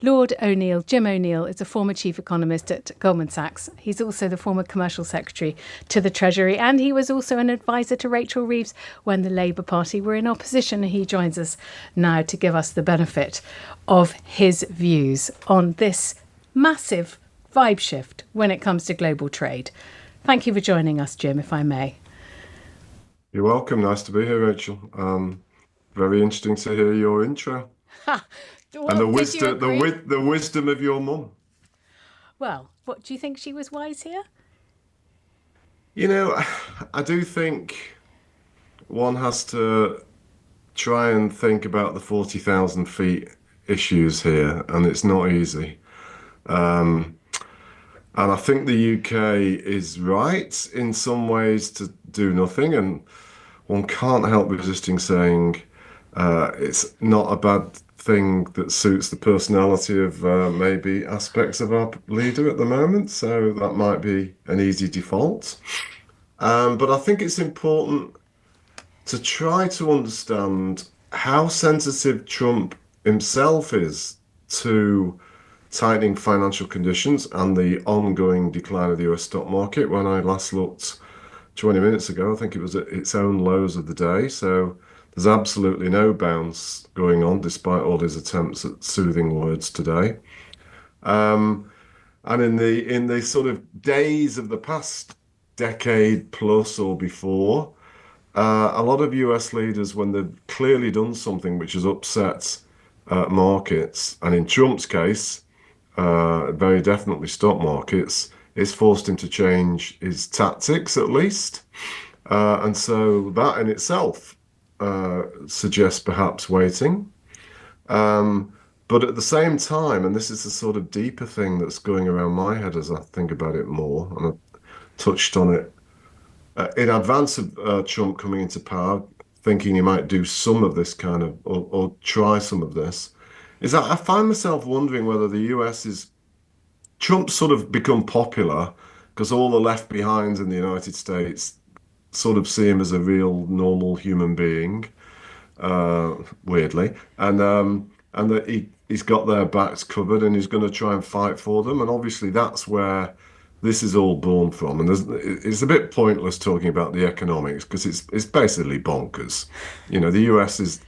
Lord O'Neill, Jim O'Neill, is a former chief economist at Goldman Sachs. He's also the former commercial secretary to the Treasury, and he was also an advisor to Rachel Reeves when the Labour Party were in opposition. He joins us now to give us the benefit of his views on this massive vibe shift when it comes to global trade. Thank you for joining us, Jim, if I may. You're welcome. Nice to be here, Rachel. Very interesting to hear your intro. And Well, did you agree? the wisdom of your mum. Well, what do you think, she was wise here? You know, I do think one has to try and think about the 40,000 feet issues here, and it's not easy. And I think the UK is right in some ways to do nothing, and one can't help resisting saying it's not a bad thing that suits the personality of maybe aspects of our leader at the moment. So that might be an easy default. But I think it's important to try to understand how sensitive Trump himself is to tightening financial conditions and the ongoing decline of the US stock market. When I last looked 20 minutes ago, I think it was at its own lows of the day. So there's absolutely no bounce going on, despite all his attempts at soothing words today. And in the sort of days of the past decade plus or before, a lot of US leaders, when they've clearly done something which has upset markets, and in Trump's case, very definitely stock markets, it's forced him to change his tactics at least. And so that in itself suggests perhaps waiting. But at the same time, and this is the sort of deeper thing that's going around my head as I think about it more, and I touched on it in advance of Trump coming into power, thinking he might do some of this kind of, or try some of this, is that I find myself wondering whether the US is, Trump's sort of become popular because all the left behinds in the United States sort of see him as a real normal human being, weirdly, and that he's got their backs covered and he's going to try and fight for them. And obviously that's where this is all born from. And it's a bit pointless talking about the economics because it's basically bonkers. You know, the US is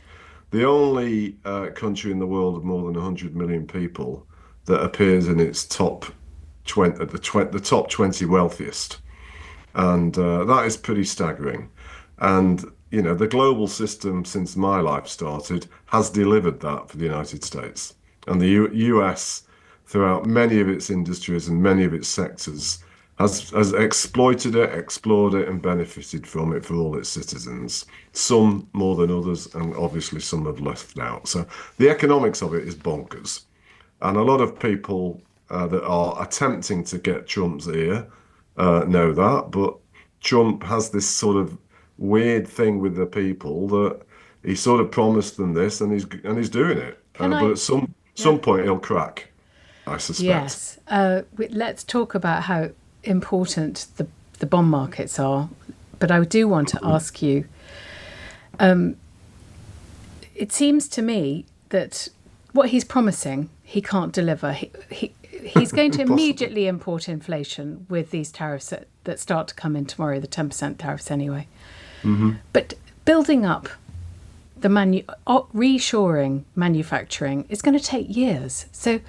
the only country in the world of more than 100 million people that appears in its top 20, the top 20 wealthiest. And that is pretty staggering. And, you know, the global system since my life started has delivered that for the United States. And the US, throughout many of its industries and many of its sectors, has exploited it, explored it, and benefited from it for all its citizens. Some more than others, and obviously some have left out. So the economics of it is bonkers. And a lot of people that are attempting to get Trump's ear know that, but Trump has this sort of weird thing with the people that he sort of promised them this, and he's doing it. Can But I? at some Yeah. some point he'll crack, I suspect. Yes. Let's talk about how important the bond markets are. But I do want to ask you, it seems to me that what he's promising, he can't deliver. He's going to Possibly. immediately import inflation with these tariffs that start to come in tomorrow, the 10% tariffs anyway. Hmm. But building up the reshoring manufacturing is going to take years. So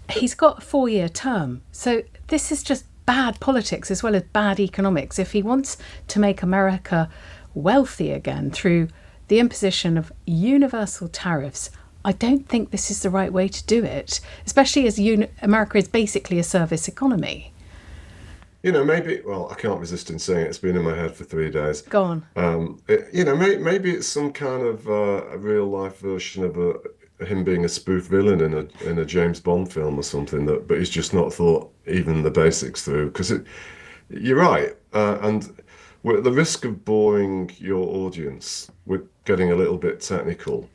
he's got a 4-year term. So this is just bad politics as well as bad economics. If he wants to make America wealthy again through the imposition of universal tariffs, I don't think this is the right way to do it, especially as America is basically a service economy. You know, maybe, well, I can't resist in saying it. It's been in my head for 3 days. Go on. You know, maybe it's some kind of a real life version of him being a spoof villain in a James Bond film or something that, but he's just not thought even the basics through. Because you're right, and we're at the risk of boring your audience. We're getting a little bit technical.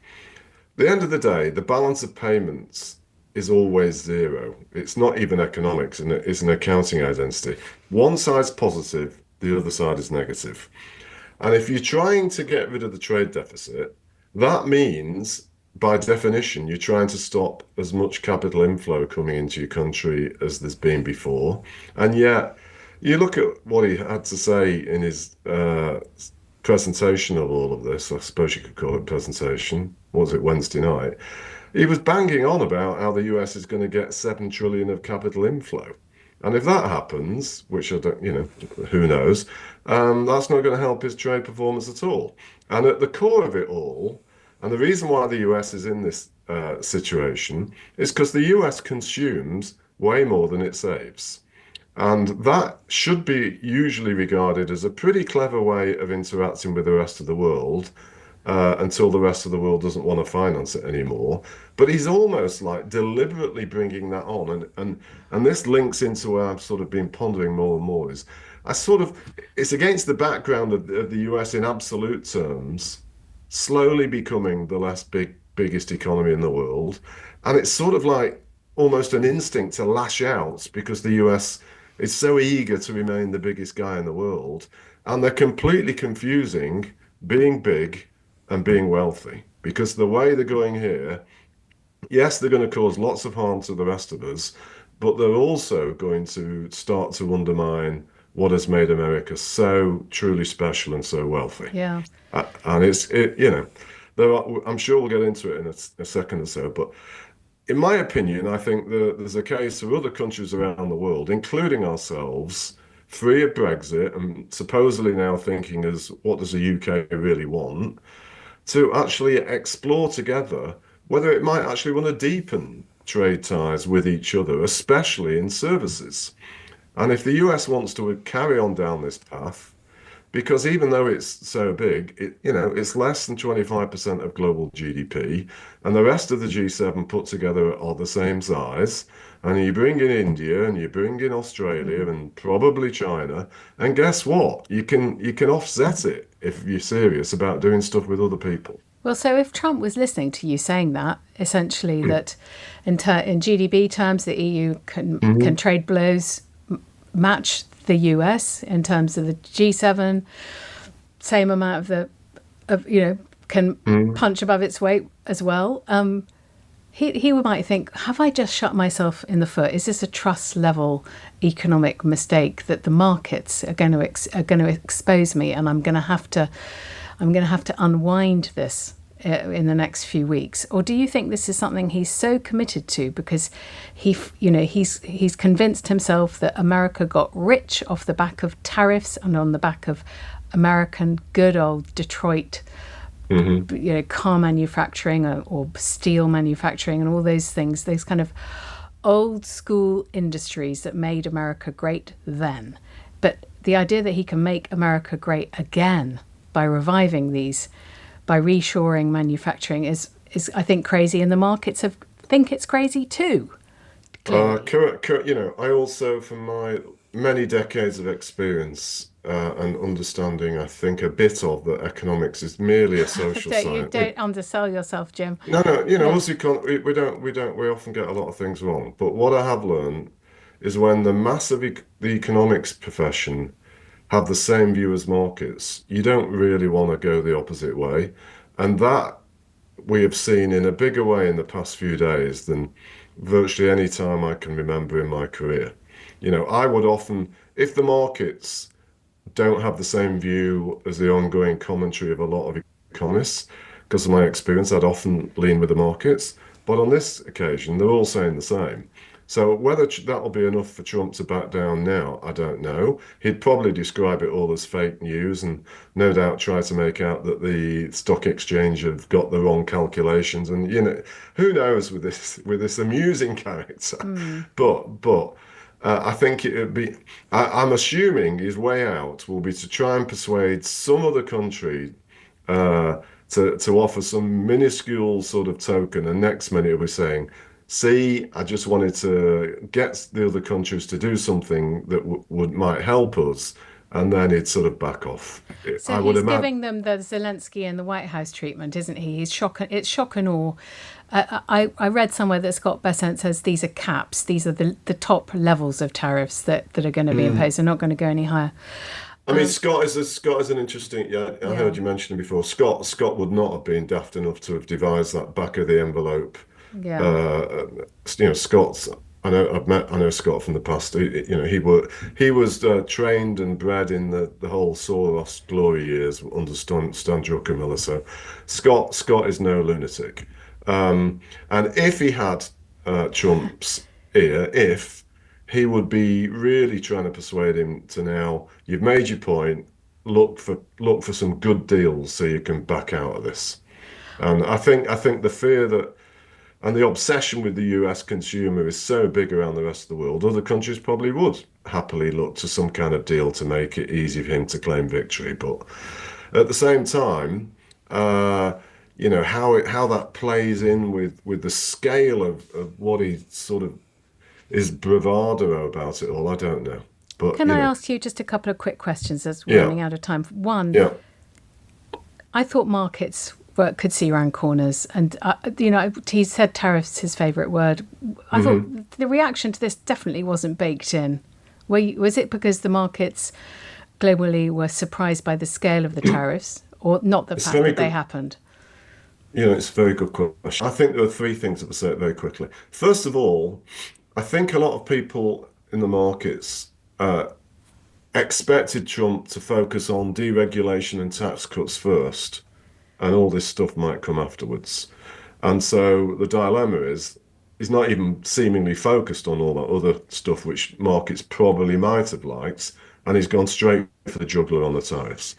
At the end of the day, the balance of payments is always zero. It's not even economics, and it's an accounting identity. One side's positive, the other side is negative. And if you're trying to get rid of the trade deficit, that means by definition, you're trying to stop as much capital inflow coming into your country as there's been before. And yet, you look at what he had to say in his presentation of all of this, I suppose you could call it presentation. What was it, Wednesday night? He was banging on about how the US is going to get 7 trillion of capital inflow. And if that happens, which I don't, who knows, that's not going to help his trade performance at all. And at the core of it all, and the reason why the US is in this situation is because the US consumes way more than it saves. And that should be usually regarded as a pretty clever way of interacting with the rest of the world until the rest of the world doesn't want to finance it anymore. But he's almost like deliberately bringing that on. And this links into where I've sort of been pondering more and more is it's against the background of the US in absolute terms, slowly becoming the biggest economy in the world. And it's sort of like almost an instinct to lash out because the US is so eager to remain the biggest guy in the world. And they're completely confusing being big and being wealthy because the way they're going here, yes, they're going to cause lots of harm to the rest of us, but they're also going to start to undermine what has made America so truly special and so wealthy. Yeah. And I'm sure we'll get into it in a second or so, but in my opinion, I think there's a case for other countries around the world, including ourselves, free of Brexit and supposedly now thinking as what does the UK really want, to actually explore together whether it might actually want to deepen trade ties with each other, especially in services. And if the US wants to carry on down this path, because even though it's so big, it's less than 25% of global GDP, and the rest of the G7 put together are the same size. And you bring in India and you bring in Australia and probably China, and guess what? You can offset it if you're serious about doing stuff with other people. Well, so if Trump was listening to you saying that, essentially that in GDP terms, the EU can trade blows match the US in terms of the G7, same amount can punch above its weight as well. He might think, have I just shot myself in the foot? Is this a trust level economic mistake that the markets are going to expose me, and I'm going to have to unwind this in the next few weeks? Or do you think this is something he's so committed to because he's convinced himself that America got rich off the back of tariffs and on the back of American good old Detroit car manufacturing or steel manufacturing and all those things, those kind of old school industries that made America great then. But the idea that he can make America great again by reviving these, by reshoring manufacturing is I think crazy, and the markets think it's crazy too. Correct. I also, from my many decades of experience and understanding, I think a bit of that economics is merely a social science. Don't undersell yourself, Jim. No, us we often get a lot of things wrong. But what I have learned is when the economics profession have the same view as markets, you don't really want to go the opposite way. And that we have seen in a bigger way in the past few days than virtually any time I can remember in my career. I would often, if the markets don't have the same view as the ongoing commentary of a lot of economists, because of my experience, I'd often lean with the markets. But on this occasion, they're all saying the same. So whether that'll be enough for Trump to back down now, I don't know. He'd probably describe it all as fake news and no doubt try to make out that the stock exchange have got the wrong calculations. And who knows with this amusing character. But I think it would be. I'm assuming his way out will be to try and persuade some other country to offer some minuscule sort of token, and next minute he'll be saying, see, I just wanted to get the other countries to do something that might help us, and then he'd sort of back off. So he's giving them the Zelensky and the White House treatment, isn't he? It's shock and awe. I read somewhere that Scott Bessent says these are caps. These are the top levels of tariffs that are going to be imposed. They're not going to go any higher. I mean, Scott is an interesting. Yeah, I Yeah, heard you mention him before. Scott would not have been daft enough to have devised that back of the envelope. yeah. Uh, Scott's. I know Scott from the past. He was trained and bred in the whole Soros glory years under Stan Druckenmiller. So Scott is no lunatic. And if he had Trump's ear, if he would be really trying to persuade him to now, you've made your point, look for some good deals so you can back out of this. And I think the fear that and the obsession with the US consumer is so big around the rest of the world, other countries probably would happily look to some kind of deal to make it easy for him to claim victory. But at the same time, uh, how that plays in with the scale of what he sort of is bravado about it all, I don't know. But Can I ask you just a couple of quick questions as we're yeah, running out of time? One, yeah. I thought markets could see around corners, and he said tariffs his favourite word. I hmm thought the reaction to this definitely wasn't baked in. Was it because the markets globally were surprised by the scale of the tariffs, or not the It's fact very that they good. happened? It's a very good question. I think there are three things that will say it very quickly. First of all, I think a lot of people in the markets expected Trump to focus on deregulation and tax cuts first, and all this stuff might come afterwards. And so the dilemma is he's not even seemingly focused on all that other stuff which markets probably might have liked, and he's gone straight for the jugular on the tariffs.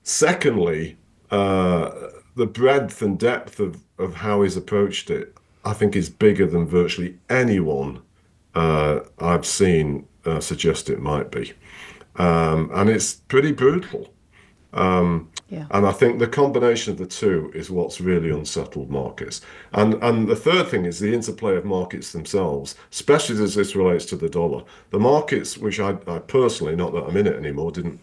Secondly, the breadth and depth of how he's approached it, I think, is bigger than virtually anyone I've seen suggest it might be. And it's pretty brutal. Yeah. And I think the combination of the two is what's really unsettled markets. And the third thing is the interplay of markets themselves, especially as this relates to the dollar. The markets, which I personally, not that I'm in it anymore, didn't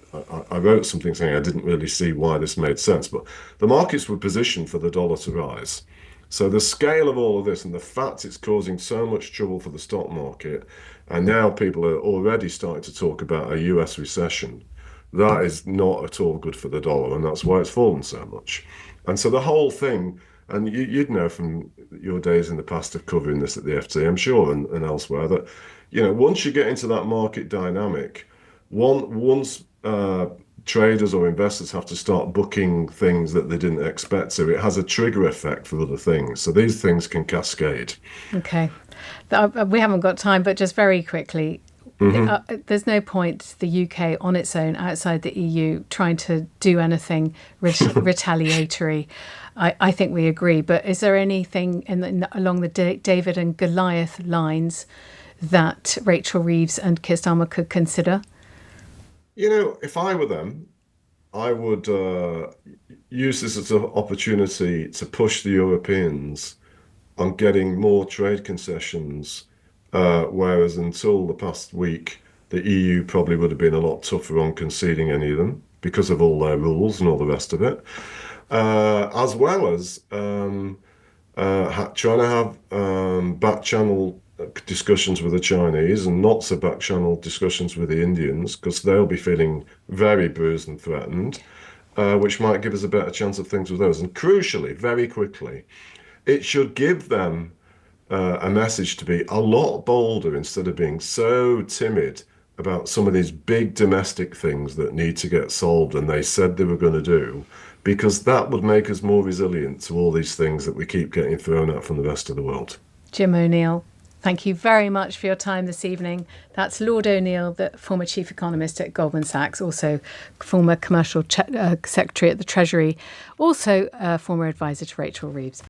I wrote something saying I didn't really see why this made sense, but the markets were positioned for the dollar to rise. So the scale of all of this and the fact it's causing so much trouble for the stock market, and now people are already starting to talk about a US recession. That is not at all good for the dollar, and that's why it's fallen so much. And so the whole thing, and you'd know from your days in the past of covering this at the FT, I'm sure, and elsewhere, that once you get into that market dynamic, once traders or investors have to start booking things that they didn't expect to, it has a trigger effect for other things. So these things can cascade. Okay. We haven't got time, but just very quickly, hmm there's no point the UK on its own outside the EU trying to do anything retaliatory. I think we agree. But is there anything along the David and Goliath lines that Rachel Reeves and Keir Starmer could consider? If I were them, I would use this as an opportunity to push the Europeans on getting more trade concessions, whereas until the past week, the EU probably would have been a lot tougher on conceding any of them because of all their rules and all the rest of it, as well as trying to have back channel discussions with the Chinese and not so back channel discussions with the Indians because they'll be feeling very bruised and threatened, which might give us a better chance of things with those. And crucially, very quickly, it should give them a message to be a lot bolder instead of being so timid about some of these big domestic things that need to get solved and they said they were going to do, because that would make us more resilient to all these things that we keep getting thrown at from the rest of the world. Jim O'Neill, thank you very much for your time this evening. That's Lord O'Neill, the former chief economist at Goldman Sachs, also former commercial secretary at the Treasury, also a former advisor to Rachel Reeves.